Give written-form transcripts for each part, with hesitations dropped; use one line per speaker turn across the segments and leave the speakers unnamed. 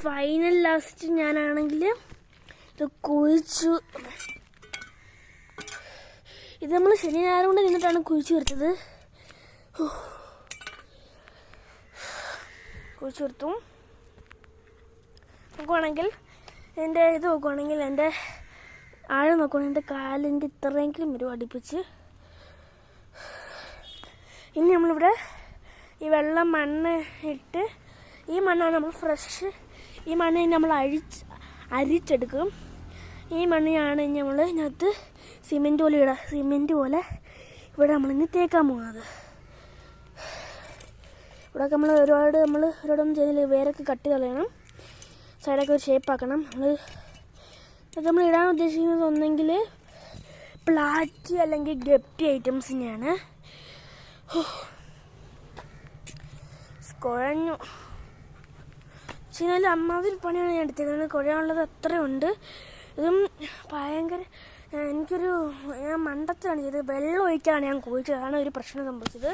Final last ഞാനാണെങ്കിൽ ഇത് കുഴിച്ചു. ഇത് നമ്മൾ ശനി ഞായർ കൊണ്ട് നിന്നിട്ടാണ് കുഴിച്ചു തീർത്തത്. കുഴിച്ചു തീർത്തും നോക്കുവാണെങ്കിൽ എൻ്റെ ഇത് നോക്കുവാണെങ്കിൽ എൻ്റെ ആഴം നോക്കുവാണെങ്കിൽ എൻ്റെ കാലിൻ്റെ ഇത്രയെങ്കിലും വരും അടുപ്പിച്ച്. ഇനി നമ്മളിവിടെ ഈ വെള്ളം മണ്ണ് ഇട്ട്, ഈ മണ്ണാണ് നമ്മൾ ഫ്രഷ്, ഈ മണ്ണ് നമ്മൾ അരിച്ചെടുക്കും. ഈ മണ്ണിനാണ് ഇനി നമ്മൾ ഇതിനകത്ത് സിമെൻറ്റ് പോലെ ഇവിടെ നമ്മളിന്ന് തേക്കാൻ പോകുന്നത്. ഇവിടെ നമ്മൾ ഒരുപാടൊന്നും ചെയ്യുന്നില്ല. വേരൊക്കെ കട്ട് കളയണം, സൈഡൊക്കെ ഒരു ഷേപ്പാക്കണം. നമ്മൾ ഇടാൻ ഉദ്ദേശിക്കുന്നത് ഒന്നെങ്കിൽ പ്ലാറ്റി അല്ലെങ്കിൽ ഗപ്പി ഐറ്റംസിനെയാണ്. കുഴഞ്ഞു വെച്ചാൽ അമ്മാതിരി പണിയാണ് ഞാൻ എടുത്തേക്കുന്നത്. കുഴയാനുള്ളത് അത്രയുണ്ട്. ഇതും ഭയങ്കര ഞാൻ മണ്ടത്തിലാണ് ചെയ്തത്. വെള്ളം ഒഴിക്കാനാണ് ഞാൻ കുഴിച്ചത്. അതാണ് ഒരു പ്രശ്നം സംഭവിച്ചത്.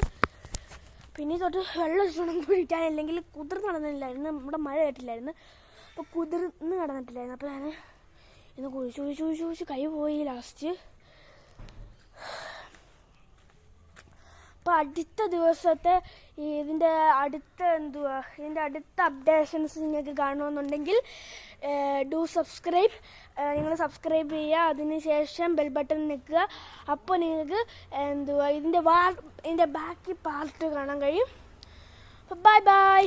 പിന്നെ തൊട്ട് വെള്ളം ഒഴിച്ചോണം കുഴിക്കാൻ, അല്ലെങ്കിൽ കുതിർന്ന് നടന്നില്ലായിരുന്നു. നമ്മുടെ മഴ കേട്ടില്ലായിരുന്നു, അപ്പോൾ കുതിർന്ന് നടന്നിട്ടില്ലായിരുന്നു. അപ്പോൾ ഞാൻ ഇന്ന് കുഴിച്ച് കൈ പോയി ലാസ്റ്റ്. അപ്പോൾ അടുത്ത ദിവസത്തെ ഇതിൻ്റെ അടുത്ത അപ്ഡേഷൻസ് നിങ്ങൾക്ക് കാണണമെന്നുണ്ടെങ്കിൽ നിങ്ങൾ സബ്സ്ക്രൈബ് ചെയ്യുക. അതിന് ശേഷം ബെൽ ബട്ടൺ നിൽക്കുക. അപ്പോൾ നിങ്ങൾക്ക് ഇതിൻ്റെ ബാക്കി പാർട്ട് കാണാൻ കഴിയും. അപ്പോൾ ബൈ.